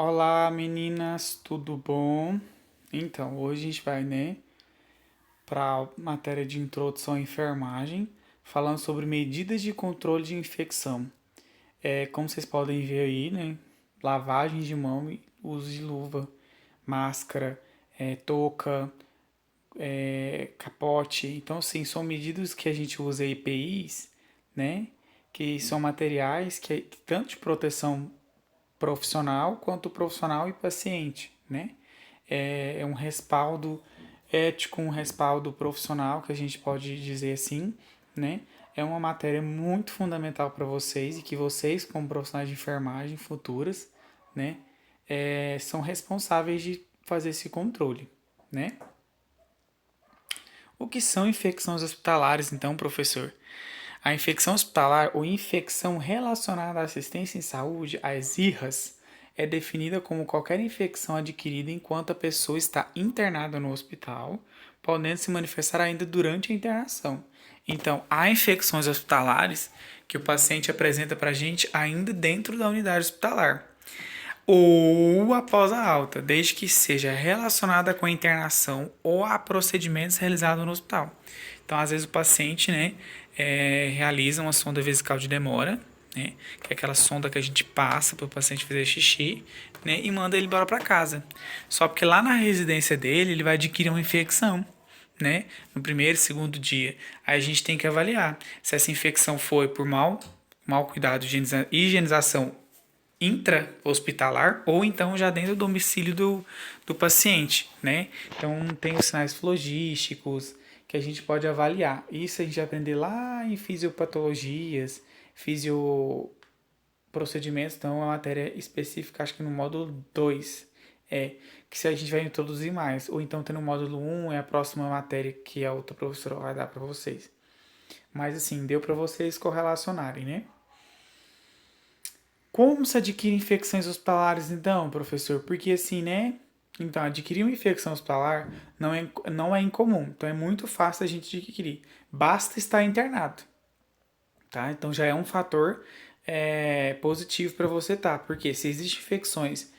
Olá meninas, tudo bom? Então, hoje a gente vai, para a matéria de introdução à enfermagem, falando sobre medidas de controle de infecção. Como vocês podem ver aí, lavagem de mão e uso de luva, máscara, touca, capote. Então, sim, são medidas que a gente usa EPIs, né? Que são materiais que tanto de proteção profissional quanto profissional e paciente, né? É um respaldo ético, um respaldo profissional, que a gente pode dizer assim, né? É uma matéria muito fundamental para vocês e que vocês, como profissionais de enfermagem futuras, né, são responsáveis de fazer esse controle, né? O que são infecções hospitalares, então, professor? A infecção hospitalar ou infecção relacionada à assistência em saúde, as IRRAs, é definida como qualquer infecção adquirida enquanto a pessoa está internada no hospital, podendo se manifestar ainda durante a internação. Então, há infecções hospitalares que o paciente apresenta para a gente ainda dentro da unidade hospitalar ou após a alta, desde que seja relacionada com a internação ou a procedimentos realizados no hospital. Então, às vezes o paciente, realiza uma sonda vesical de demora, que é aquela sonda que a gente passa para o paciente fazer xixi, e manda ele embora para casa. Só porque lá na residência dele ele vai adquirir uma infecção, no primeiro, segundo dia. Aí a gente tem que avaliar se essa infecção foi por mal cuidado, higienização intra-hospitalar ou então já dentro do domicílio do paciente, né? Então tem os sinais flogísticos que a gente pode avaliar. Isso a gente vai aprender lá em fisiopatologias, fisioprocedimentos, então é uma matéria específica, acho que no módulo 2 que se a gente vai introduzir mais, ou então tem no módulo 1 é a próxima matéria que a outra professora vai dar para vocês. Mas assim, deu para vocês correlacionarem, né? Como se adquire infecções hospitalares, então, professor? Porque assim, né? Então, adquirir uma infecção hospitalar não é incomum. Então, é muito fácil a gente adquirir. Basta estar internado, tá? Então, já é um fator positivo para você estar. Porque se existem infecções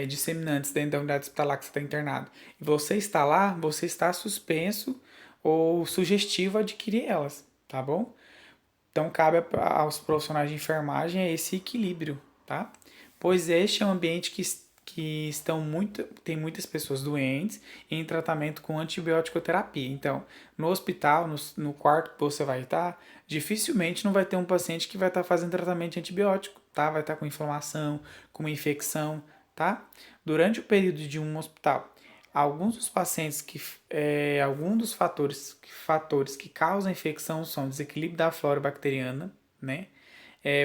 disseminantes dentro da unidade hospitalar que você está internado e você está lá, você está suspenso ou sugestivo a adquirir elas, tá bom? Então, cabe aos profissionais de enfermagem esse equilíbrio, tá? Pois este é um ambiente que tem muitas pessoas doentes em tratamento com antibiótico terapia. Então, no hospital, no quarto que você vai estar, dificilmente não vai ter um paciente que vai estar fazendo tratamento de antibiótico, tá? Vai estar com inflamação, com uma infecção, tá? Durante o período de um hospital, alguns dos pacientes alguns dos fatores que causam infecção são desequilíbrio da flora bacteriana, né?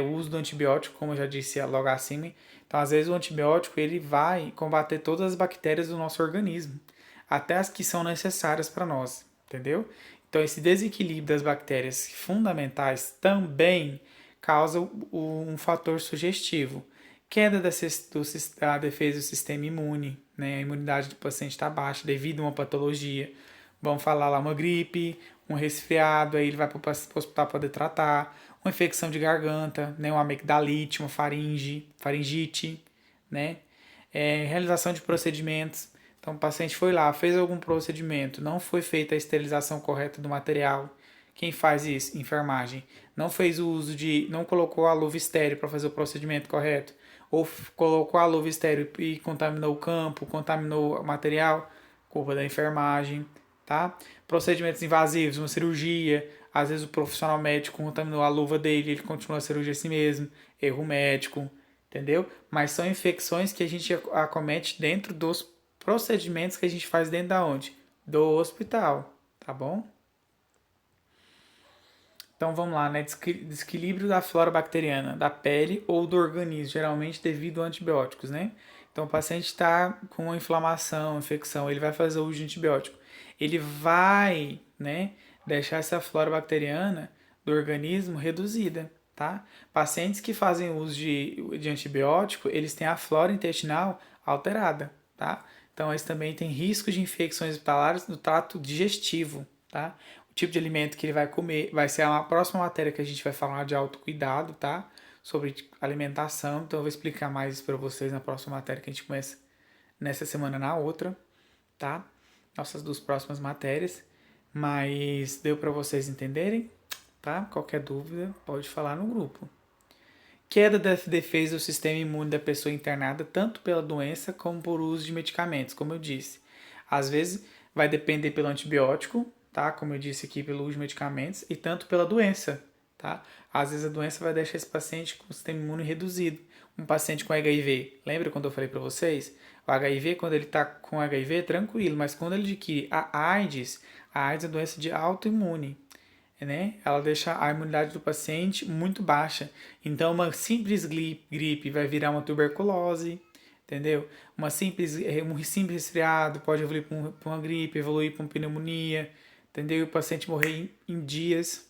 O uso do antibiótico, como eu já disse logo acima. Então, às vezes o antibiótico ele vai combater todas as bactérias do nosso organismo, até as que são necessárias para nós, entendeu? Então, esse desequilíbrio das bactérias fundamentais também causa um fator sugestivo, queda da defesa do sistema imune, né? A imunidade do paciente está baixa devido a uma patologia. Vamos falar lá uma gripe, um resfriado, aí ele vai para o hospital para poder tratar, uma infecção de garganta, né? Uma amigdalite, uma faringite, né? Realização de procedimentos. Então o paciente foi lá, fez algum procedimento, não foi feita a esterilização correta do material. Quem faz isso? Enfermagem. Não fez o uso não colocou a luva estéreo para fazer o procedimento correto, ou colocou a luva estéreo e contaminou o campo, contaminou o material, culpa da enfermagem, tá? Procedimentos invasivos, uma cirurgia, às vezes o profissional médico contaminou a luva dele, ele continua a cirurgia assim mesmo, erro médico, entendeu? Mas são infecções que a gente acomete dentro dos procedimentos que a gente faz dentro da onde? Do hospital, tá bom? Então vamos lá, né? Desequilíbrio da flora bacteriana, da pele ou do organismo, geralmente devido a antibióticos, né? Então o paciente está com uma inflamação, infecção, ele vai fazer uso de antibiótico. Ele vai, deixar essa flora bacteriana do organismo reduzida, tá? Pacientes que fazem uso de antibiótico, eles têm a flora intestinal alterada, tá? Então eles também têm risco de infecções hospitalares no trato digestivo, tá? Tipo de alimento que ele vai comer, vai ser a próxima matéria que a gente vai falar de autocuidado, tá? sobre alimentação, então eu vou explicar mais isso para vocês na próxima matéria que a gente começa nessa semana na outra, tá? Nossas duas próximas matérias, mas deu para vocês entenderem, tá? Qualquer dúvida pode falar no grupo. Queda das defesas do sistema imune da pessoa internada, tanto pela doença como por uso de medicamentos, como eu disse. Às vezes vai depender pelo antibiótico, tá? Como eu disse aqui, pelo uso de medicamentos, e tanto pela doença, tá? Às vezes a doença vai deixar esse paciente com o sistema imune reduzido. Um paciente com HIV, lembra quando eu falei para vocês? O HIV, quando ele está com HIV, é tranquilo, mas quando ele adquire a AIDS é uma doença de autoimune, né? Ela deixa a imunidade do paciente muito baixa. Então, uma simples gripe vai virar uma tuberculose, entendeu? Um simples resfriado pode evoluir para uma gripe, evoluir para uma pneumonia, entendeu? E o paciente morrer em dias,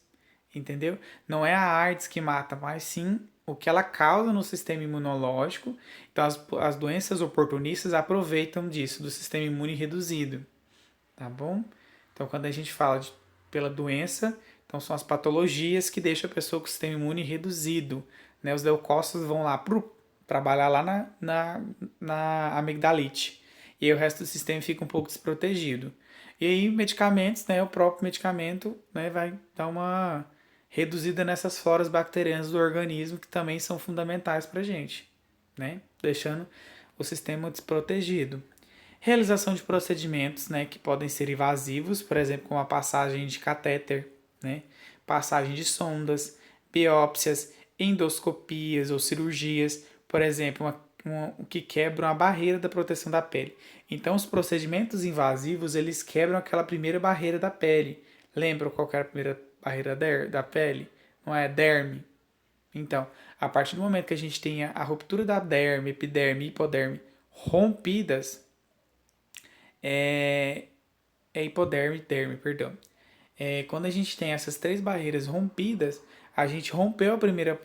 entendeu? Não é a AIDS que mata, mas sim o que ela causa no sistema imunológico. Então, as doenças oportunistas aproveitam disso, do sistema imune reduzido, tá bom? Então, quando a gente fala pela doença, então são as patologias que deixam a pessoa com o sistema imune reduzido, né? Os leucócitos vão lá trabalhar lá na amigdalite, e aí o resto do sistema fica um pouco desprotegido. E aí medicamentos, né? O próprio medicamento, né, vai dar uma reduzida nessas floras bacterianas do organismo que também são fundamentais para a gente, né? Deixando o sistema desprotegido. Realização de procedimentos, né, que podem ser invasivos, por exemplo, como a passagem de catéter, né, passagem de sondas, biópsias, endoscopias ou cirurgias, por exemplo, que quebram a barreira da proteção da pele. Então, os procedimentos invasivos, eles quebram aquela primeira barreira da pele. Lembra qual era a primeira barreira da pele? Não é derme? Então, a partir do momento que a gente tem a ruptura da derme, epiderme e hipoderme rompidas, hipoderme e derme, perdão. Quando a gente tem essas três barreiras rompidas, a gente rompeu a primeira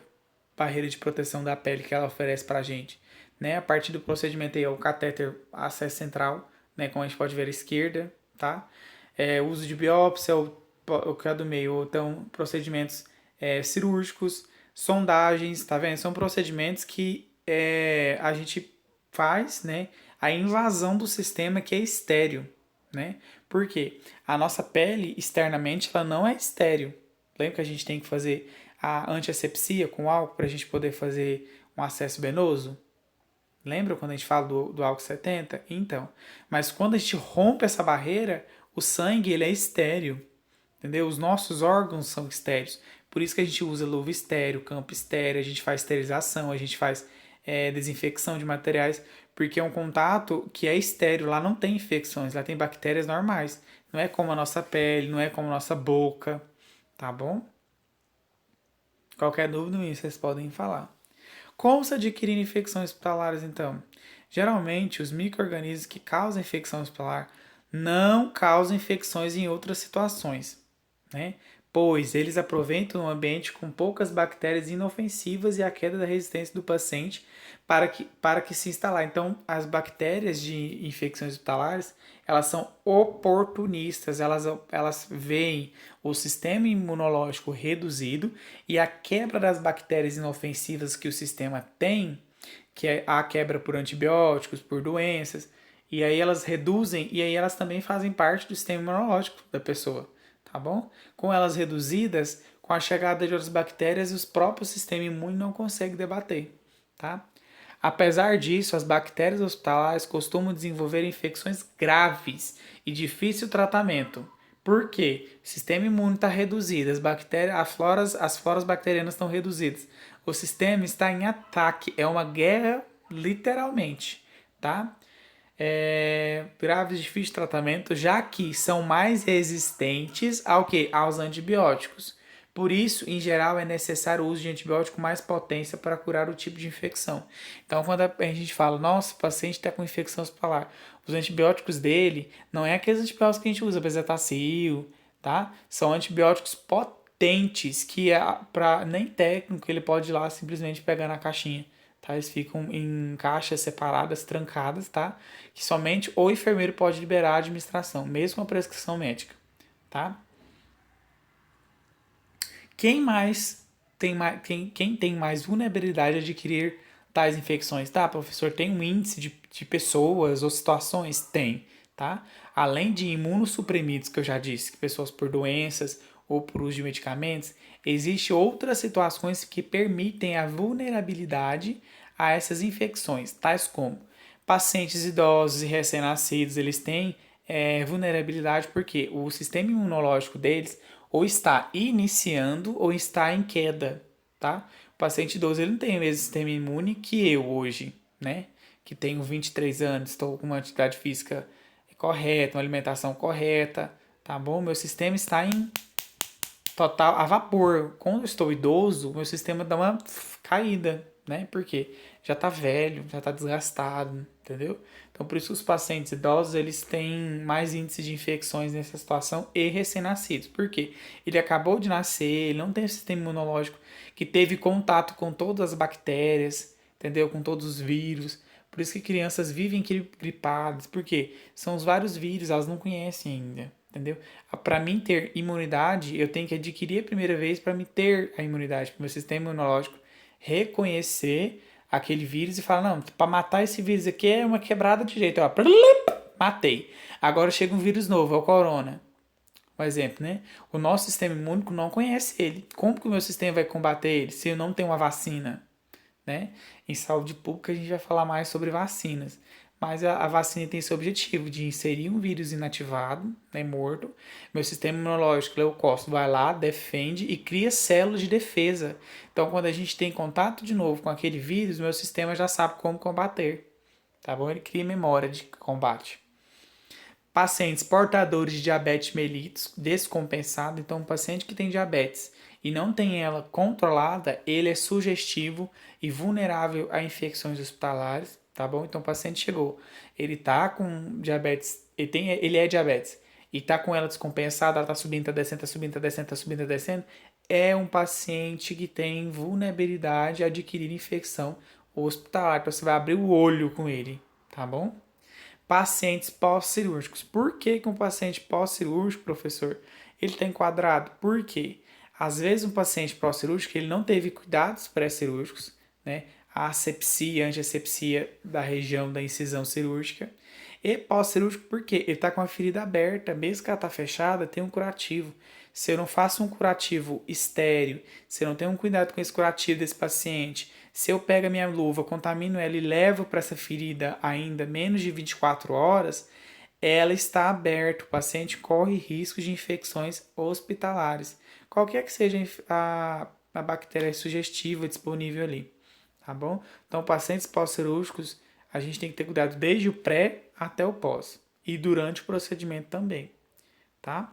barreira de proteção da pele que ela oferece para a gente. Né? A partir do procedimento aí, é o catéter acesso central, né? Como a gente pode ver à esquerda, tá? Uso de biópsia, o que é do meio, ou então procedimentos cirúrgicos, sondagens, tá vendo? São procedimentos que a gente faz, né? A invasão do sistema que é estéreo, né? Por quê? A nossa pele externamente ela não é estéreo. Lembra que a gente tem que fazer a antiasepsia com álcool para a gente poder fazer um acesso venoso? Lembra quando a gente fala do álcool 70? Então, mas quando a gente rompe essa barreira, o sangue ele é estéreo, entendeu? Os nossos órgãos são estéreos. Por isso que a gente usa luva estéreo, campo estéreo, a gente faz esterilização, a gente faz desinfecção de materiais, porque é um contato que é estéreo, lá não tem infecções, lá tem bactérias normais. Não é como a nossa pele, não é como a nossa boca, tá bom? Qualquer dúvida, vocês podem falar. Como se adquirir infecções hospitalares, então? Geralmente, os micro-organismos que causam infecção hospitalar não causam infecções em outras situações, né? Pois eles aproveitam um ambiente com poucas bactérias inofensivas e a queda da resistência do paciente para que se instalar. Então, as bactérias de infecções hospitalares, elas são oportunistas, elas veem o sistema imunológico reduzido e a quebra das bactérias inofensivas que o sistema tem, que é a quebra por antibióticos, por doenças, e aí elas reduzem e aí elas também fazem parte do sistema imunológico da pessoa, tá bom? Com elas reduzidas, com a chegada de outras bactérias, os próprios sistema imune não consegue debater, tá? Apesar disso, as bactérias hospitalares costumam desenvolver infecções graves e difícil tratamento. Por quê? O sistema imune está reduzido, as floras bacterianas estão reduzidas. O sistema está em ataque, é uma guerra literalmente, tá? Graves e difícil de tratamento, já que são mais resistentes ao que? Aos antibióticos. Por isso, em geral, é necessário o uso de antibiótico com mais potência para curar o tipo de infecção. Então, quando a gente fala, nossa, o paciente está com infecção hospitalar, os antibióticos dele não é aqueles antibióticos que a gente usa, bezetacil, tá? São antibióticos potentes que para nem técnico ele pode ir lá simplesmente pegar na caixinha. Tá? Eles ficam em caixas separadas, trancadas, tá? Que somente o enfermeiro pode liberar a administração, mesmo com a prescrição médica, tá? Quem mais quem tem mais vulnerabilidade a adquirir tais infecções? Tá, professor, tem um índice de pessoas ou situações? Tem, tá? Além de imunossuprimidos, que eu já disse, pessoas por doenças ou por uso de medicamentos, existem outras situações que permitem a vulnerabilidade a essas infecções, tais como pacientes idosos e recém-nascidos, eles têm vulnerabilidade porque o sistema imunológico deles ou está iniciando ou está em queda, tá? O paciente idoso ele não tem o mesmo sistema imune que eu hoje, né? Que tenho 23 anos, estou com uma atividade física correta, uma alimentação correta, tá bom? Meu sistema está em total a vapor. Quando eu estou idoso, meu sistema dá uma caída, né? Porque já tá velho, já tá desgastado, entendeu? Então, por isso os pacientes idosos, eles têm mais índice de infecções nessa situação e recém-nascidos. Por quê? Ele acabou de nascer, ele não tem um sistema imunológico que teve contato com todas as bactérias, entendeu? Com todos os vírus. Por isso que crianças vivem gripadas, porque são os vários vírus, elas não conhecem ainda, entendeu? Para mim ter imunidade, eu tenho que adquirir a primeira vez para me ter a imunidade, para o meu sistema imunológico reconhecer aquele vírus e falar, não, para matar esse vírus aqui é uma quebrada de jeito, ó, matei. Agora chega um vírus novo, é o corona. Um exemplo, né? O nosso sistema imúnico não conhece ele. Como que o meu sistema vai combater ele se eu não tenho uma vacina? Né? Em saúde pública a gente vai falar mais sobre vacinas. Mas a vacina tem esse objetivo de inserir um vírus inativado, né, morto. Meu sistema imunológico, leucócito, vai lá, defende e cria células de defesa. Então, quando a gente tem contato de novo com aquele vírus, meu sistema já sabe como combater. Tá bom? Ele cria memória de combate. Pacientes portadores de diabetes mellitus descompensado, então um paciente que tem diabetes e não tem ela controlada, ele é sugestivo e vulnerável a infecções hospitalares, tá bom? Então o paciente chegou, ele tá com diabetes, ele é diabetes e tá com ela descompensada, ela tá subindo, tá descendo, tá subindo, tá descendo, tá subindo, tá descendo, é um paciente que tem vulnerabilidade a adquirir infecção hospitalar, então você vai abrir o olho com ele, tá bom? Pacientes pós-cirúrgicos. Por que um paciente pós-cirúrgico, professor, ele está enquadrado? Por quê? Às vezes um paciente pós-cirúrgico ele não teve cuidados pré-cirúrgicos, né? A asepsia, antiasepsia da região da incisão cirúrgica. E pós-cirúrgico porque ele está com a ferida aberta, mesmo que ela está fechada, tem um curativo. Se eu não faço um curativo estéreo, se eu não tenho um cuidado com esse curativo desse paciente, se eu pego a minha luva, contamino ela e levo para essa ferida ainda menos de 24 horas, ela está aberta, o paciente corre risco de infecções hospitalares. Qualquer que seja a bactéria sugestiva disponível ali, tá bom? Então, pacientes pós-cirúrgicos, a gente tem que ter cuidado desde o pré até o pós e durante o procedimento também, tá?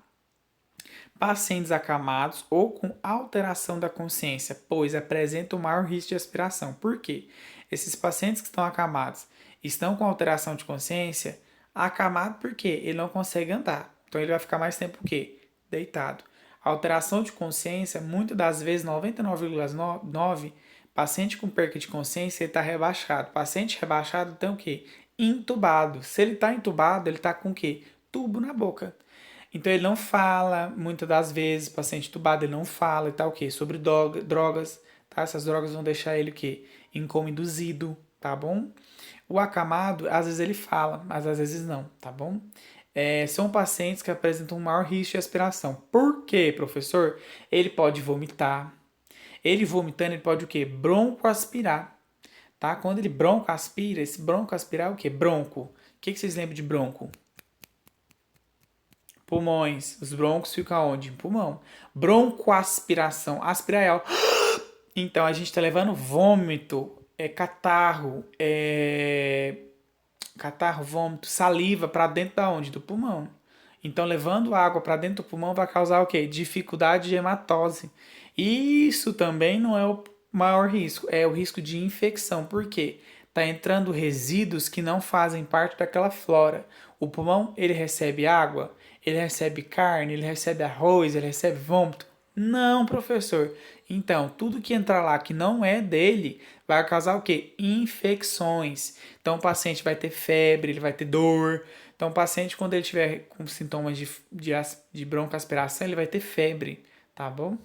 Pacientes acamados ou com alteração da consciência, pois apresentam maior risco de aspiração. Por quê? Esses pacientes que estão acamados estão com alteração de consciência, acamado porque ele não consegue andar. Então ele vai ficar mais tempo o quê? Deitado. A alteração de consciência, muitas das vezes, 99,9%, paciente com perca de consciência, ele está rebaixado. Paciente rebaixado tem o quê? Intubado. Se ele está intubado, ele está com o quê? Tubo na boca. Então ele não fala, muitas das vezes, paciente entubado, ele não fala e tal, o quê? Sobre drogas, tá? Essas drogas vão deixar ele o quê? Em coma induzido, tá bom? O acamado, às vezes ele fala, mas às vezes não, tá bom? São pacientes que apresentam um maior risco de aspiração. Por quê, professor? Ele pode vomitar. Ele vomitando, ele pode o quê? Broncoaspirar, tá? Quando ele broncoaspira, esse broncoaspirar é o quê? Bronco. O que vocês lembram de bronco? Pulmões. Os broncos ficam onde? Em pulmão. Broncoaspiração. Aspirar é algo. Então a gente está levando vômito, catarro, catarro, vômito, saliva para dentro da onde? Do pulmão. Então levando água para dentro do pulmão vai causar o quê? Dificuldade de hematose. Isso também não é o maior risco, é o risco de infecção. Por quê? Está entrando resíduos que não fazem parte daquela flora. O pulmão, ele recebe água, ele recebe carne, ele recebe arroz, ele recebe vômito. Não, professor. Então, tudo que entrar lá que não é dele vai causar o quê? Infecções. Então, o paciente vai ter febre, ele vai ter dor. Então, o paciente, quando ele tiver com sintomas de broncoaspiração, ele vai ter febre, tá bom?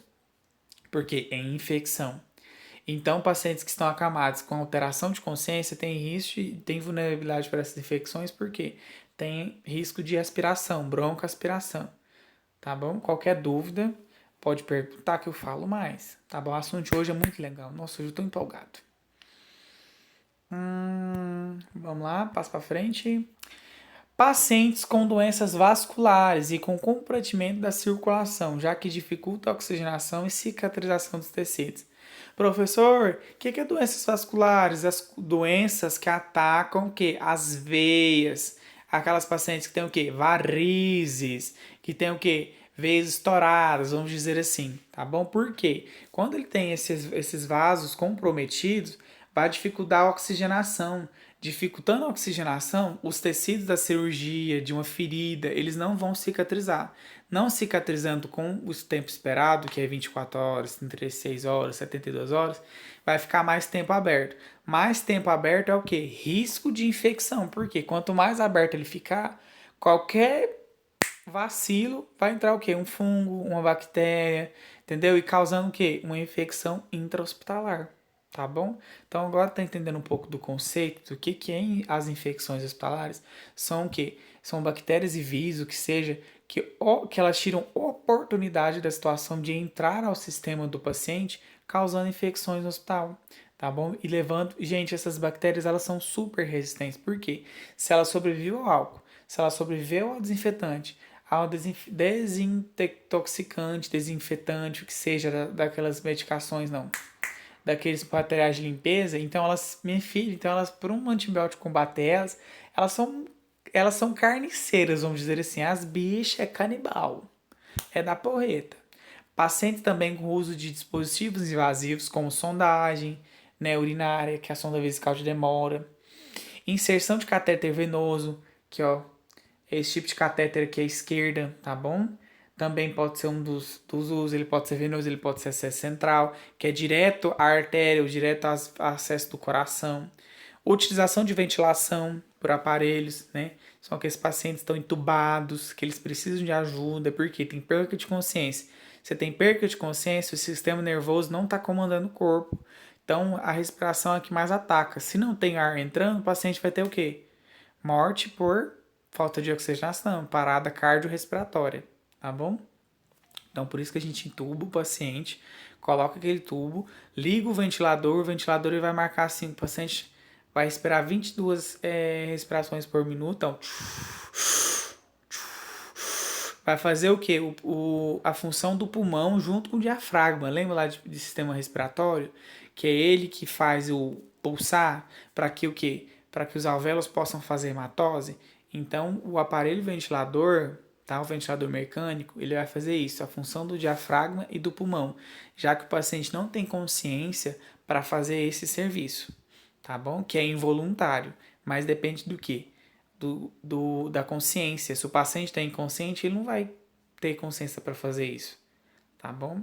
porque é infecção. Então, pacientes que estão acamados com alteração de consciência têm risco, têm vulnerabilidade para essas infecções, porque tem risco de aspiração, broncoaspiração, tá bom? Qualquer dúvida, pode perguntar que eu falo mais, tá bom? O assunto de hoje é muito legal. Nossa, hoje eu tô empolgado. Vamos lá, passo para frente. Pacientes com doenças vasculares e com comprometimento da circulação, já que dificulta a oxigenação e cicatrização dos tecidos. Professor, o que é doenças vasculares? As doenças que atacam o quê? As veias. Aquelas pacientes que têm o quê? Varizes, que têm o quê? Veias estouradas, vamos dizer assim, tá bom? Por quê? Quando ele tem esses vasos comprometidos, vai dificultar a oxigenação. Dificultando a oxigenação, os tecidos da cirurgia, de uma ferida, eles não vão cicatrizar. Não cicatrizando com o tempo esperado, que é 24 horas, 36 horas, 72 horas, vai ficar mais tempo aberto. Mais tempo aberto é o quê? Risco de infecção. Porque quanto mais aberto ele ficar, qualquer vacilo vai entrar o quê? Um fungo, uma bactéria, entendeu? E causando o quê? Uma infecção intra-hospitalar. Tá bom? Então agora tá entendendo um pouco do conceito do que é as infecções hospitalares? São o quê? São bactérias e vírus, o que seja, que elas tiram oportunidade da situação de entrar ao sistema do paciente, causando infecções no hospital, tá bom? E levando, gente, essas bactérias elas são super resistentes. Por quê? Se ela sobreviveu ao álcool, se ela sobreviveu ao desinfetante, ao desintoxicante, desinfetante, o que seja daquelas medicações, não, daqueles materiais de limpeza, então elas, minha filha, então elas, por um antibiótico combater elas são carniceiras, vamos dizer assim, as bichas é canibal, é da porreta. Pacientes também com uso de dispositivos invasivos, como sondagem, né, urinária, que é a sonda vesical de demora, inserção de catéter venoso, que ó, esse tipo de catéter aqui à esquerda, tá bom? Também pode ser um dos usos, ele pode ser venoso, ele pode ser acesso central, que é direto à artéria, ou direto ao acesso do coração. Utilização de ventilação por aparelhos, né? São aqueles pacientes que estão entubados, que eles precisam de ajuda, porque tem perca de consciência. Você tem perca de consciência, o sistema nervoso não está comandando o corpo. Então, a respiração é a que mais ataca. Se não tem ar entrando, o paciente vai ter o quê? Morte por falta de oxigenação, parada cardiorrespiratória, tá bom? Então, por isso que a gente entuba o paciente, coloca aquele tubo, liga o ventilador ele vai marcar assim, o paciente vai respirar 22 respirações por minuto, então vai fazer o quê? A função do pulmão junto com o diafragma. Lembra lá de sistema respiratório? Que é ele que faz o pulsar para que o quê? Para que os alvéolos possam fazer hematose. Então, o aparelho ventilador, tá? O ventilador mecânico, ele vai fazer isso, a função do diafragma e do pulmão, já que o paciente não tem consciência para fazer esse serviço, tá bom? Que é involuntário, mas depende do quê? Da consciência. Se o paciente está inconsciente, ele não vai ter consciência para fazer isso, tá bom?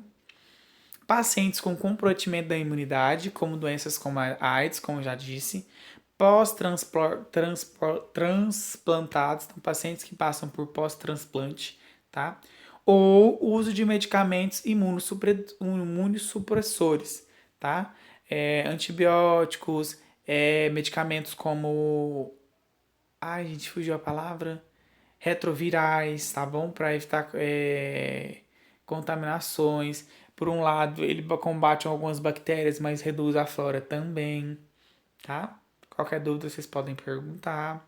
Pacientes com comprometimento da imunidade, como doenças como a AIDS, como eu já disse, pós-transplantados, então pacientes que passam por pós-transplante, tá? Ou uso de medicamentos imunossupressores, tá? Antibióticos, medicamentos como... Ai, gente, fugiu a palavra. Retrovirais, tá bom? Para evitar contaminações. Por um lado, ele combate algumas bactérias, mas reduz a flora também, tá? Qualquer dúvida vocês podem perguntar.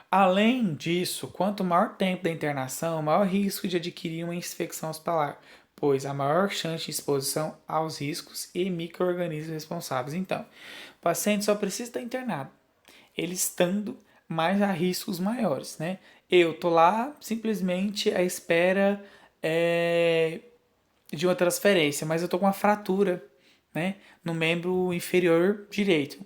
Além disso, quanto maior o tempo da internação, maior risco de adquirir uma infecção hospitalar, pois há maior chance de exposição aos riscos e micro-organismos responsáveis. Então, o paciente só precisa estar internado. Ele estando, mais há riscos maiores, né? Eu tô lá simplesmente à espera de uma transferência, mas eu tô com uma fratura, né, no membro inferior direito.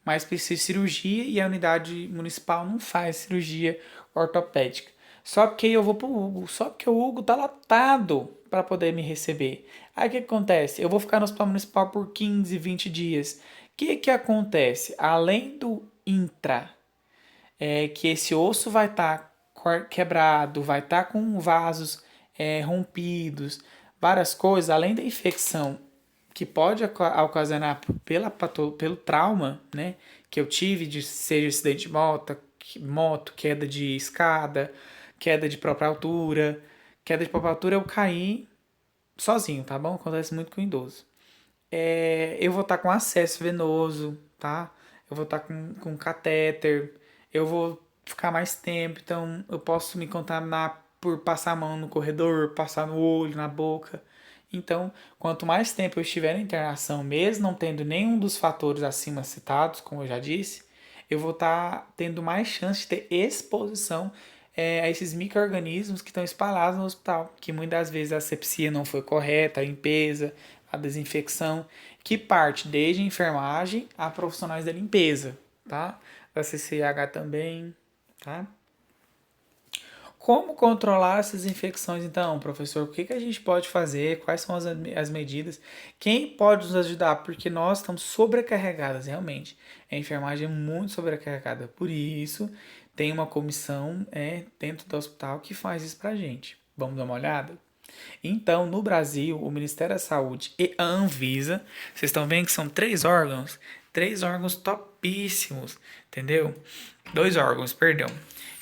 Mas preciso de cirurgia e a unidade municipal não faz cirurgia ortopédica. Só porque eu vou pro Hugo, só porque o Hugo tá lotado para poder me receber. Aí o que acontece? Eu vou ficar no hospital municipal por 15, 20 dias. O que acontece? Além do intra, que esse osso vai estar quebrado, vai estar com vasos rompidos, várias coisas, além da infecção que pode ocasionar pelo trauma, né, que eu tive, de seja acidente de moto, queda de escada, queda de própria altura. Queda de própria altura eu caí sozinho, tá bom? Acontece muito com idoso. Eu vou estar com acesso venoso, tá? Eu vou estar com catéter, eu vou ficar mais tempo, então eu posso me contaminar por passar a mão no corredor, passar no olho, na boca. Então, quanto mais tempo eu estiver na internação, mesmo não tendo nenhum dos fatores acima citados, como eu já disse, eu vou estar tendo mais chance de ter exposição a esses micro-organismos que estão espalhados no hospital, que muitas vezes a asepsia não foi correta, a limpeza, a desinfecção, que parte desde a enfermagem a profissionais da limpeza, tá? Da CCH também, tá? Como controlar essas infecções, então, professor? O que a gente pode fazer? Quais são as medidas? Quem pode nos ajudar? Porque nós estamos sobrecarregadas, realmente. A enfermagem é muito sobrecarregada. Por isso, tem uma comissão dentro do hospital que faz isso pra gente. Vamos dar uma olhada? Então, no Brasil, o Ministério da Saúde e a Anvisa, vocês estão vendo que são três órgãos topíssimos, entendeu? Dois órgãos, perdão,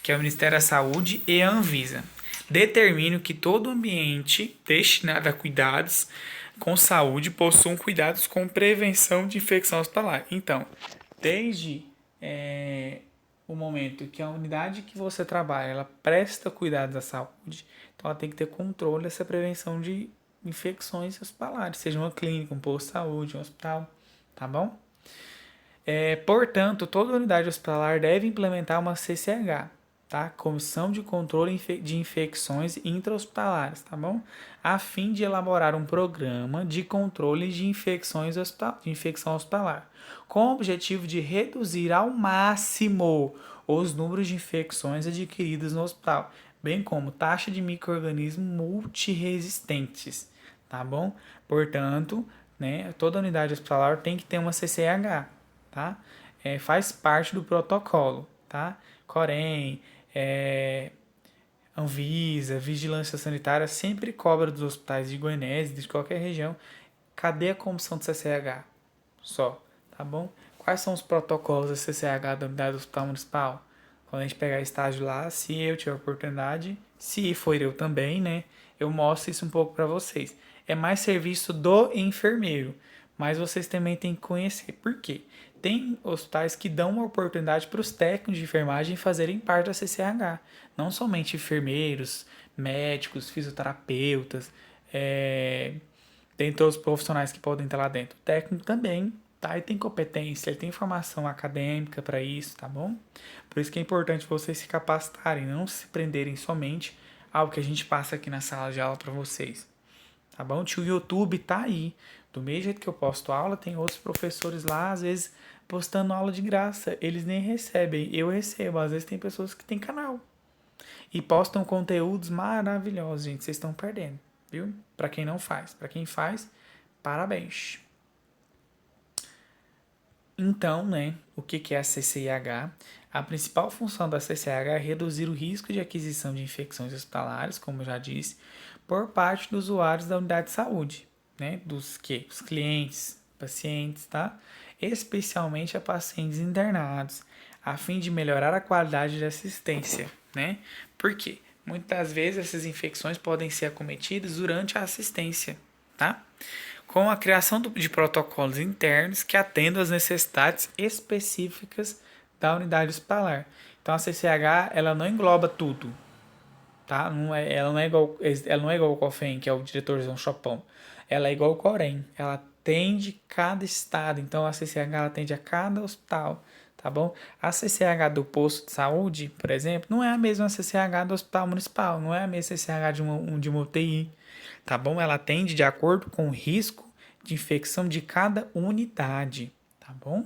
que é o Ministério da Saúde e a Anvisa. Determinam que todo ambiente destinado a cuidados com saúde possuam cuidados com prevenção de infecção hospitalar. Então, desde o momento que a unidade que você trabalha, ela presta cuidados à saúde, então ela tem que ter controle dessa prevenção de infecções hospitalares, seja uma clínica, um posto de saúde, um hospital, tá bom? Portanto, toda unidade hospitalar deve implementar uma CCH, tá? Comissão de Controle de Infecções Intra-Hospitalares, tá bom? A fim de elaborar um programa de controle de de infecção hospitalar, com o objetivo de reduzir ao máximo os números de infecções adquiridas no hospital, bem como taxa de micro-organismos multiresistentes, tá bom? Portanto, né, toda unidade hospitalar tem que ter uma CCH, tá? Faz parte do protocolo, tá? Corém, Anvisa, Vigilância Sanitária sempre cobra dos hospitais de Goiânia, de qualquer região, cadê a comissão de CCH? Só, tá bom? Quais são os protocolos da CCH da unidade do hospital municipal? Quando a gente pegar estágio lá, se eu tiver oportunidade, se for eu também, né? Eu mostro isso um pouco para vocês. É mais serviço do enfermeiro, mas vocês também têm que conhecer. Por quê? Tem hospitais que dão uma oportunidade para os técnicos de enfermagem fazerem parte da CCH. Não somente enfermeiros, médicos, fisioterapeutas, tem todos os profissionais que podem estar lá dentro. O técnico também, tá? Ele tem competência, ele tem formação acadêmica para isso, tá bom? Por isso que é importante vocês se capacitarem, não se prenderem somente ao que a gente passa aqui na sala de aula para vocês, tá bom? O YouTube tá aí. Do mesmo jeito que eu posto aula, tem outros professores lá, às vezes, postando aula de graça. Eles nem recebem, eu recebo. Às vezes tem pessoas que têm canal e postam conteúdos maravilhosos, gente. Vocês estão perdendo, viu? Para quem não faz. Para quem faz, parabéns. Então, né, o que é a CCIH? A principal função da CCIH é reduzir o risco de aquisição de infecções hospitalares, como eu já disse, por parte dos usuários da unidade de saúde, né, dos clientes, pacientes, tá? Especialmente a pacientes internados, a fim de melhorar a qualidade de assistência, né? Por quê? Muitas vezes essas infecções podem ser acometidas durante a assistência, tá? Com a criação de protocolos internos que atendam às necessidades específicas da unidade hospitalar. Então a CCH ela não engloba tudo, tá? Ela não é igual o COFEN, que é o diretorzão Chopão. Ela é igual o Corém, ela atende cada estado. Então a CCH ela atende a cada hospital, tá bom? A CCH do posto de saúde, por exemplo, não é a mesma CCH do hospital municipal, não é a mesma CCH de uma UTI, tá bom? Ela atende de acordo com o risco de infecção de cada unidade, tá bom?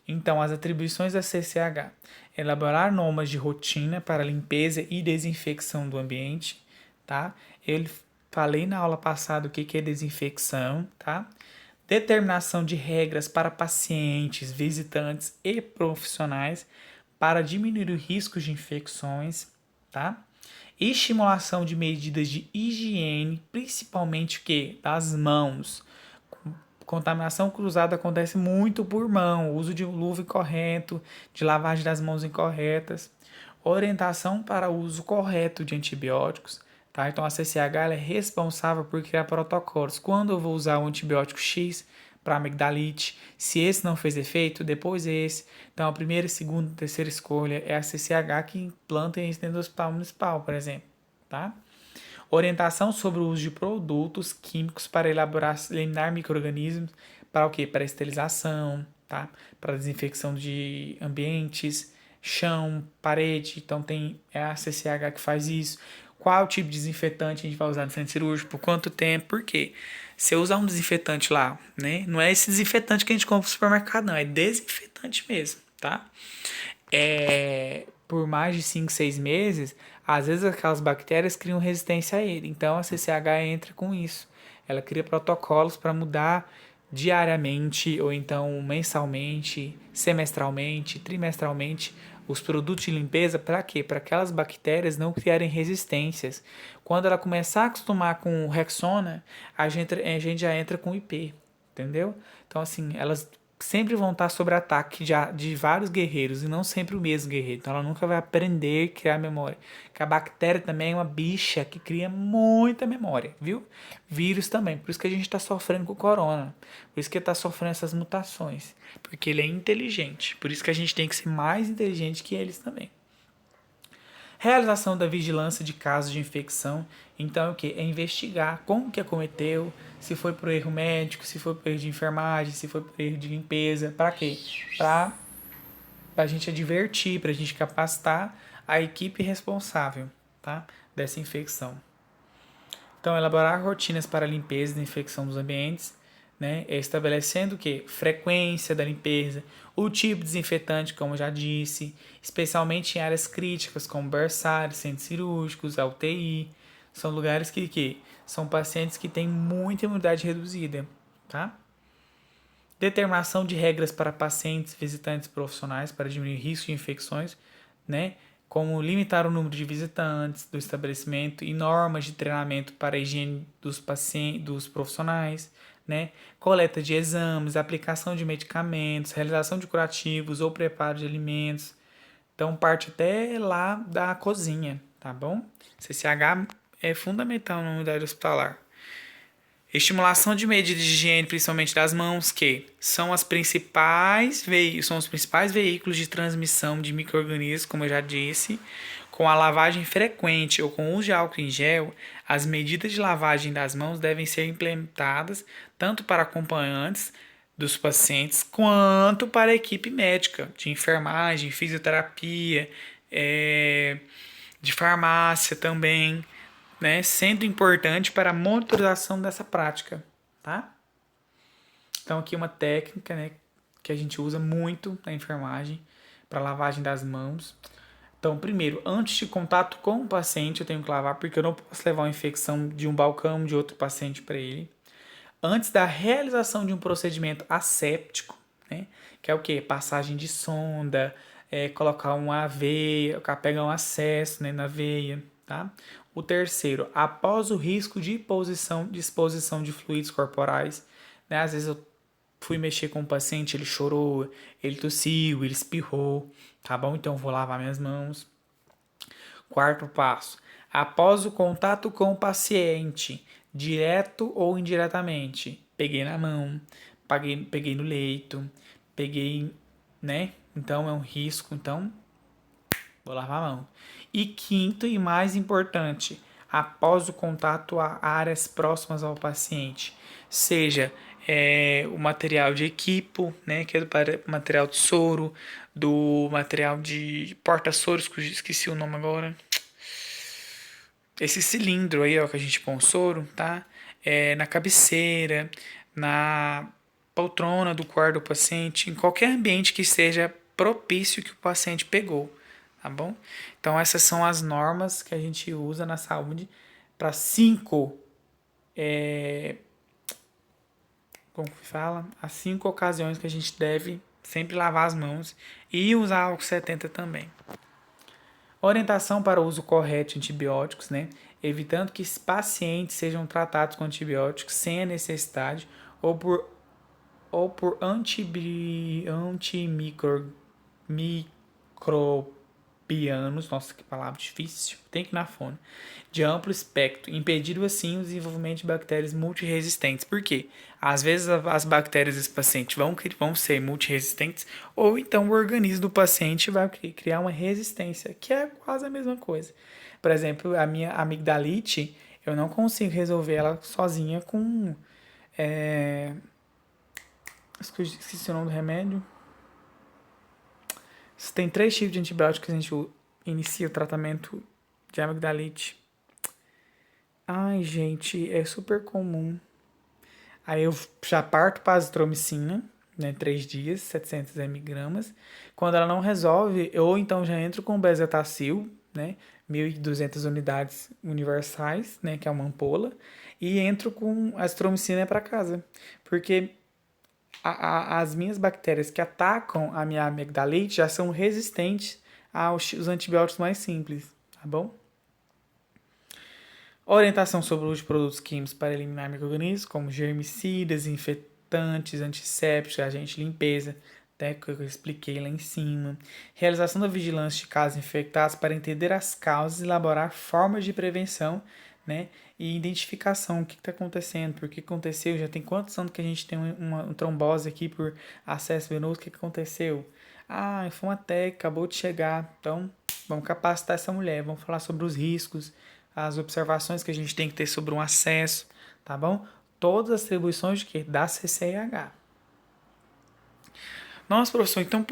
Então, as atribuições da CCH: elaborar normas de rotina para limpeza e desinfecção do ambiente, tá? Eu falei na aula passada o que é desinfecção, tá? Determinação de regras para pacientes, visitantes e profissionais para diminuir o risco de infecções, tá? Estimulação de medidas de higiene, principalmente o quê? Das mãos. Contaminação cruzada acontece muito por mão, uso de luva incorreto, de lavagem das mãos incorretas, orientação para o uso correto de antibióticos, tá? Então a CCH ela é responsável por criar protocolos. Quando eu vou usar o antibiótico X para amigdalite, se esse não fez efeito, depois esse. Então a primeira, segunda, terceira escolha é a CCH que implanta isso dentro do hospital municipal, por exemplo, tá? Orientação sobre o uso de produtos químicos para eliminar micro-organismos, para o quê? Para esterilização, tá? Para desinfecção de ambientes, chão, parede. Então é a CCH que faz isso. Qual tipo de desinfetante a gente vai usar no centro cirúrgico? Por quanto tempo? Por quê? Se eu usar um desinfetante lá, né? Não é esse desinfetante que a gente compra no supermercado, não. É desinfetante mesmo, tá? Por mais de 5, 6 meses, às vezes aquelas bactérias criam resistência a ele. Então a CCH entra com isso. Ela cria protocolos para mudar diariamente ou então mensalmente, semestralmente, trimestralmente os produtos de limpeza para quê? Para aquelas bactérias não criarem resistências. Quando ela começar a acostumar com o Rexona, a gente já entra com IP, entendeu? Então assim, elas sempre vão estar sob ataque de vários guerreiros e não sempre o mesmo guerreiro. Então ela nunca vai aprender a criar memória. Que a bactéria também é uma bicha que cria muita memória, viu? Vírus também. Por isso que a gente está sofrendo com o corona. Por isso que está sofrendo essas mutações. Porque ele é inteligente. Por isso que a gente tem que ser mais inteligente que eles também. Realização da vigilância de casos de infecção. Então, o que? É investigar como que acometeu, se foi por erro médico, se foi por erro de enfermagem, se foi por erro de limpeza. Para quê? Para a gente advertir, para a gente capacitar a equipe responsável, tá? Dessa infecção. Então, elaborar rotinas para a limpeza e desinfecção dos ambientes, né? Estabelecendo o quê? Frequência da limpeza, o tipo de desinfetante, como eu já disse, especialmente em áreas críticas, como berçários, centros cirúrgicos, a UTI. São lugares que são pacientes que têm muita imunidade reduzida, tá? Determinação de regras para pacientes, visitantes profissionais para diminuir o risco de infecções, né? Como limitar o número de visitantes do estabelecimento e normas de treinamento para a higiene dos pacientes, dos profissionais, né? Coleta de exames, aplicação de medicamentos, realização de curativos ou preparo de alimentos. Então parte até lá da cozinha, tá bom? CCH é fundamental na unidade hospitalar. Estimulação de medidas de higiene, principalmente das mãos, que são os principais veículos de transmissão de micro-organismos, como eu já disse. Com a lavagem frequente ou com o uso de álcool em gel, as medidas de lavagem das mãos devem ser implementadas tanto para acompanhantes dos pacientes quanto para a equipe médica, de enfermagem, fisioterapia, de farmácia também, né, sendo importante para a monitorização dessa prática, tá? Então aqui uma técnica, né, que a gente usa muito na enfermagem para lavagem das mãos. Então, primeiro, antes de contato com o paciente, eu tenho que lavar porque eu não posso levar uma infecção de um balcão de outro paciente para ele. Antes da realização de um procedimento asséptico, né, que é o que? Passagem de sonda, colocar uma veia, pegar um acesso, né, na veia, tá? O terceiro, após o risco de exposição de fluidos corporais, né? Às vezes eu fui mexer com o paciente, ele chorou, ele tossiu, ele espirrou, tá bom? Então eu vou lavar minhas mãos. Quarto passo, após o contato com o paciente, direto ou indiretamente, peguei na mão, peguei no leito, peguei, né? Então é um risco, então vou lavar a mão. E quinto e mais importante, após o contato a áreas próximas ao paciente, seja o material de equipo, né, que é do material de soro, do material de porta-soros, que eu esqueci o nome agora. Esse cilindro aí, ó, que a gente põe o soro, tá? Na cabeceira, na poltrona do quarto do paciente, em qualquer ambiente que seja propício que o paciente pegou, tá bom? Então essas são as normas que a gente usa na saúde para 5, como que fala? As 5 ocasiões que a gente deve sempre lavar as mãos e usar álcool 70 também. Orientação para o uso correto de antibióticos, né? Evitando que pacientes sejam tratados com antibióticos sem a necessidade ou por antimicrobianos, nossa, que palavra difícil, tem que ir na fone, de amplo espectro, impedindo assim o desenvolvimento de bactérias multiresistentes. Por quê? Às vezes as bactérias desse paciente vão ser multiresistentes, ou então o organismo do paciente vai criar uma resistência, que é quase a mesma coisa. Por exemplo, a minha amigdalite, eu não consigo resolver ela sozinha com. Esqueci o nome do remédio. Tem 3 tipos de antibióticos que a gente inicia o tratamento de amigdalite. Ai, gente, é super comum. Aí eu já parto para a azitromicina, né, 3 dias, 700 mg. Quando ela não resolve, eu então já entro com o bezetacil, né, 1.200 unidades universais, né, que é uma ampola, e entro com a azitromicina para casa. Porque as minhas bactérias que atacam a minha amigdalite já são resistentes aos antibióticos mais simples, tá bom? Orientação sobre o uso de produtos químicos para eliminar micro-organismos, como germicidas, infetantes, antissépticos, agente de limpeza, até que eu expliquei lá em cima. Realização da vigilância de casos infectados para entender as causas e elaborar formas de prevenção, né? E identificação, o que está acontecendo, por que aconteceu, já tem quantos anos que a gente tem uma trombose aqui por acesso venoso, o que aconteceu? Ah, foi uma técnica, acabou de chegar, então vamos capacitar essa mulher, vamos falar sobre os riscos, as observações que a gente tem que ter sobre um acesso, tá bom? Todas as atribuições de quê? Da CCH. Nossa, professor, então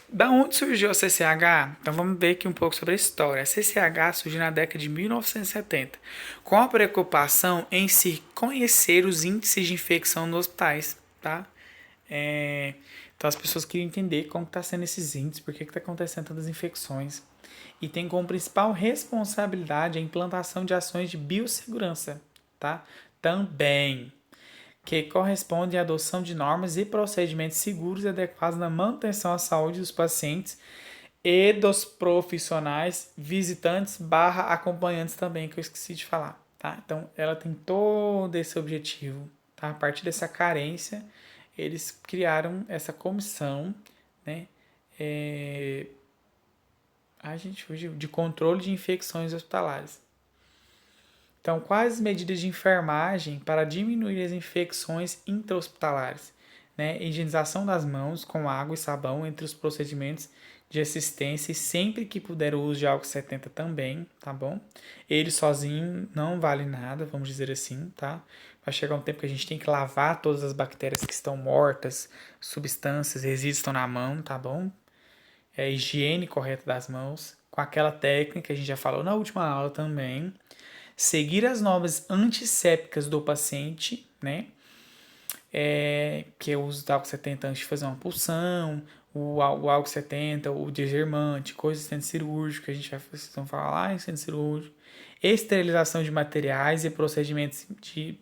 da onde surgiu a CCH? Então vamos ver aqui um pouco sobre a história. A CCH surgiu na década de 1970, com a preocupação em se conhecer os índices de infecção nos hospitais, tá? Então as pessoas queriam entender como está sendo esses índices, por que está acontecendo tantas infecções. E tem como principal responsabilidade a implantação de ações de biossegurança, tá? Também, que corresponde à adoção de normas e procedimentos seguros e adequados na manutenção à saúde dos pacientes e dos profissionais visitantes / acompanhantes também, que eu esqueci de falar, tá? Então, ela tem todo esse objetivo, tá? A partir dessa carência, eles criaram essa comissão, né? Gente fugiu, de controle de infecções hospitalares. Então, quais as medidas de enfermagem para diminuir as infecções intra-hospitalares? Né? Higienização das mãos com água e sabão entre os procedimentos de assistência e sempre que puder o uso de álcool 70 também, tá bom? Ele sozinho não vale nada, vamos dizer assim, tá? Vai chegar um tempo que a gente tem que lavar todas as bactérias que estão mortas, substâncias, resíduos estão na mão, tá bom? Higiene correta das mãos, com aquela técnica que a gente já falou na última aula também. Seguir as normas antissépticas do paciente, né? Que é o uso do álcool 70 antes de fazer uma punção, o álcool 70, o desgermante, coisas de centro cirúrgico, que a gente vai falar lá em centro cirúrgico. Esterilização de materiais e procedimentos de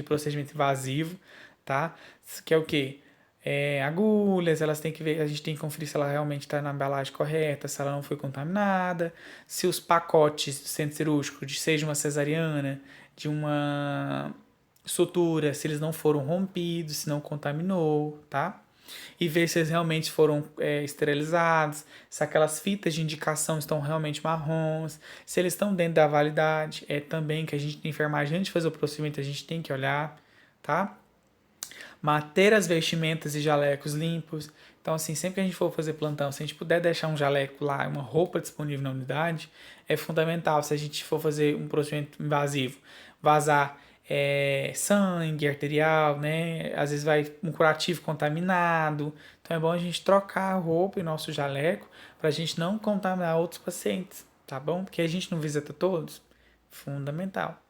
procedimento invasivo, tá? Que é o quê? Agulhas, elas têm que ver, a gente tem que conferir se ela realmente está na embalagem correta, se ela não foi contaminada, se os pacotes do centro cirúrgico, seja uma cesariana, de uma sutura, se eles não foram rompidos, se não contaminou, tá? E ver se eles realmente foram esterilizados, se aquelas fitas de indicação estão realmente marrons, se eles estão dentro da validade, também que a gente, enfermagem, antes de fazer o procedimento, a gente tem que olhar, tá? Manter as vestimentas e jalecos limpos. Então, assim, sempre que a gente for fazer plantão, se a gente puder deixar um jaleco lá, uma roupa disponível na unidade, é fundamental. Se a gente for fazer um procedimento invasivo, vazar sangue arterial, né? Às vezes vai um curativo contaminado. Então, é bom a gente trocar a roupa e nosso jaleco para a gente não contaminar outros pacientes, tá bom? Porque a gente não visita todos. Fundamental.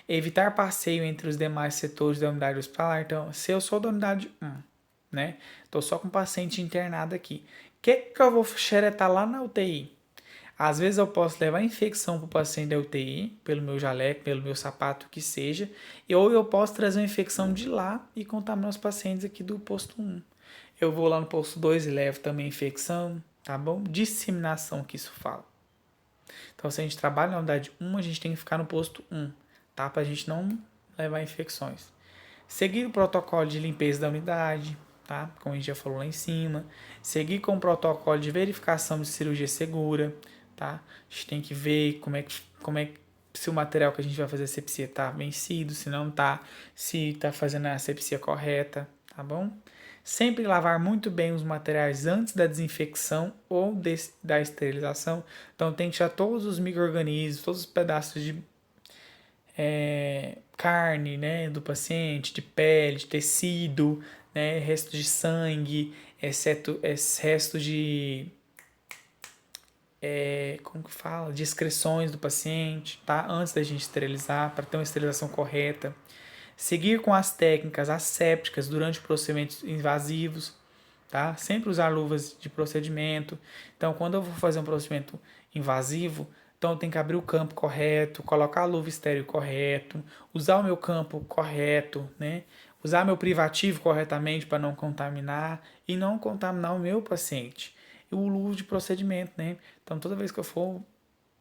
Evitar passeio entre os demais setores da unidade hospitalar. Então, se eu sou da unidade 1, né? Tô só com paciente internado aqui. O que eu vou xeretar lá na UTI? Às vezes eu posso levar infecção para o paciente da UTI, pelo meu jaleco, pelo meu sapato, o que seja. Ou eu posso trazer uma infecção de lá e contaminar os pacientes aqui do posto 1. Eu vou lá no posto 2 e levo também infecção, tá bom? Disseminação que isso fala. Então, se a gente trabalha na unidade 1, a gente tem que ficar no posto 1, tá? Pra gente não levar infecções. Seguir o protocolo de limpeza da unidade, tá? Como a gente já falou lá em cima. Seguir com o protocolo de verificação de cirurgia segura, tá? A gente tem que ver se o material que a gente vai fazer a asepsia tá vencido, se não tá, se tá fazendo a asepsia correta, tá bom? Sempre lavar muito bem os materiais antes da desinfecção ou da esterilização. Então tem que tirar todos os micro-organismos, todos os pedaços de carne, né, do paciente, de pele, de tecido, né, resto de sangue, exceto resto de como que fala, de excreções do paciente, tá? Antes da gente esterilizar, para ter uma esterilização correta. Seguir com as técnicas assépticas durante procedimentos invasivos, tá? Sempre usar luvas de procedimento. Então, quando eu vou fazer um procedimento invasivo, então eu tenho que abrir o campo correto, colocar a luva estéril correto, usar o meu campo correto, né? Usar meu privativo corretamente para não contaminar e não contaminar o meu paciente. E o luva de procedimento, né? Então, toda vez que eu for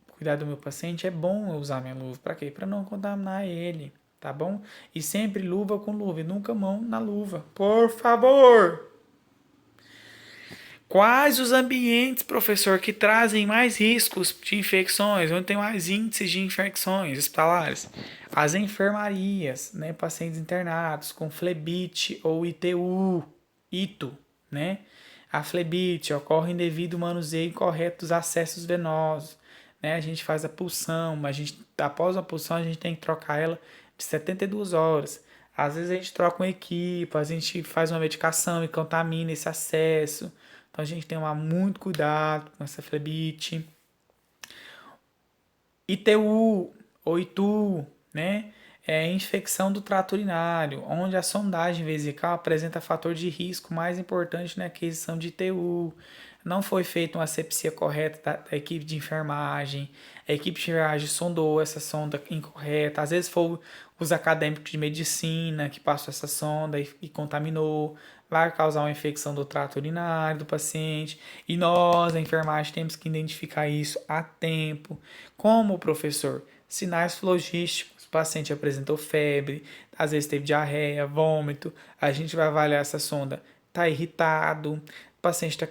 cuidar do meu paciente, é bom eu usar minha luva. Para quê? Para não contaminar ele, tá bom? E sempre luva com luva e nunca mão na luva. Por favor! Quais os ambientes, professor, que trazem mais riscos de infecções, onde tem mais índices de infecções hospitalares? As enfermarias, né, pacientes internados com flebite ou ITU, né? A flebite ocorre devido ao manuseio incorreto dos acessos venosos, né? A gente faz a pulsão, mas após a pulsão a gente tem que trocar ela de 72 horas. Às vezes a gente troca uma equipe, a gente faz uma medicação e contamina esse acesso. Então a gente tem que tomar muito cuidado com essa flebite. ITU ou ITU, né? É infecção do trato urinário, onde a sondagem vesical apresenta fator de risco mais importante na aquisição de ITU. Não foi feita uma asepsia correta da equipe de enfermagem, a equipe de enfermagem sondou essa sonda incorreta, às vezes foi os acadêmicos de medicina que passou essa sonda e contaminou, vai causar uma infecção do trato urinário do paciente, e nós, a enfermagem, temos que identificar isso a tempo. Como, professor? Sinais flogísticos. O paciente apresentou febre, às vezes teve diarreia, vômito. A gente vai avaliar essa sonda. Está irritado, o paciente está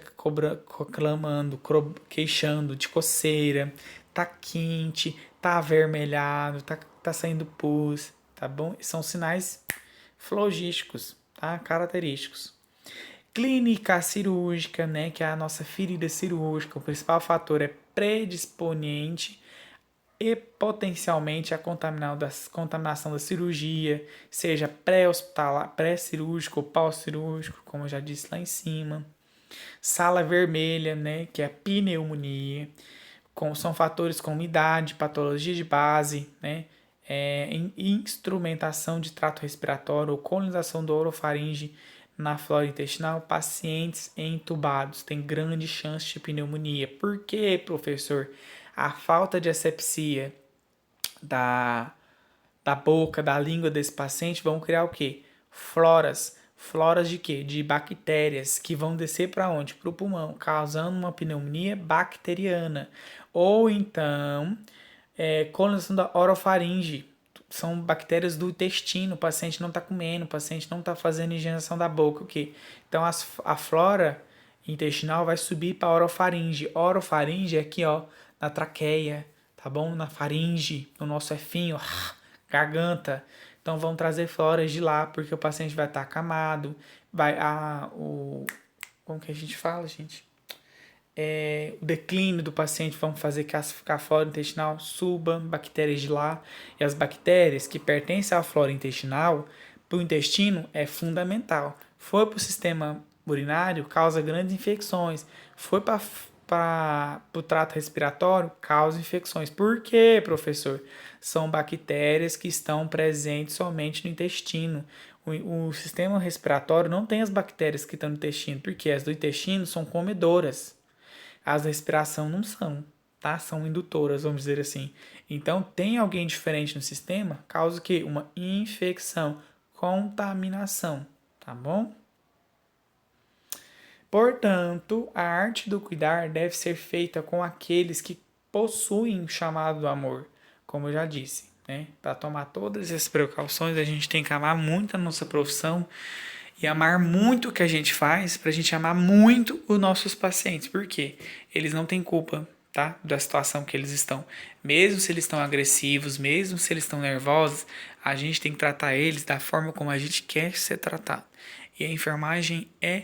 clamando, queixando de coceira, está quente, está avermelhado, tá saindo pus, tá bom? São sinais flogísticos, tá? Característicos. Clínica cirúrgica, né, que é a nossa ferida cirúrgica, o principal fator é predisponente e potencialmente a contaminação da cirurgia, seja pré-hospitalar, pré-cirúrgico ou pós-cirúrgico, como eu já disse lá em cima. Sala vermelha, né, que é a pneumonia, são fatores como idade, patologia de base, né, instrumentação de trato respiratório ou colonização do orofaringe na flora intestinal, pacientes entubados têm grande chance de pneumonia. Por quê, professor? A falta de asepsia da, da boca, da língua desse paciente vão criar o quê? Floras. Floras de quê? De bactérias que vão descer para onde? Para o pulmão, causando uma pneumonia bacteriana. Ou então, colonização da orofaringe. São bactérias do intestino, o paciente não está comendo, o paciente não está fazendo higienização da boca, o quê? Então a flora intestinal vai subir para a orofaringe. Orofaringe é aqui, ó, na traqueia, tá bom? Na faringe, no nosso efinho, garganta. Então vão trazer floras de lá, porque o paciente vai estar acamado, como que a gente fala, gente? O declínio do paciente vão fazer que a flora intestinal suba, bactérias de lá. E as bactérias que pertencem à flora intestinal, para o intestino, é fundamental. Foi para o sistema urinário, causa grandes infecções. Foi para o trato respiratório, causa infecções. Por quê, professor? São bactérias que estão presentes somente no intestino. O sistema respiratório não tem as bactérias que estão no intestino, porque as do intestino são comedoras. As da respiração não são, tá? São indutoras, vamos dizer assim. Então, tem alguém diferente no sistema, causa o quê? Uma infecção, contaminação, tá bom? Portanto, a arte do cuidar deve ser feita com aqueles que possuem o chamado do amor, como eu já disse, né? Para tomar todas essas precauções, a gente tem que amar muito a nossa profissão e amar muito o que a gente faz, para a gente amar muito os nossos pacientes. Por quê? Eles não têm culpa, tá? Da situação que eles estão. Mesmo se eles estão agressivos, mesmo se eles estão nervosos, a gente tem que tratar eles da forma como a gente quer ser tratado. E a enfermagem é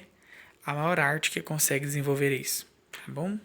a maior arte que consegue desenvolver isso, tá bom?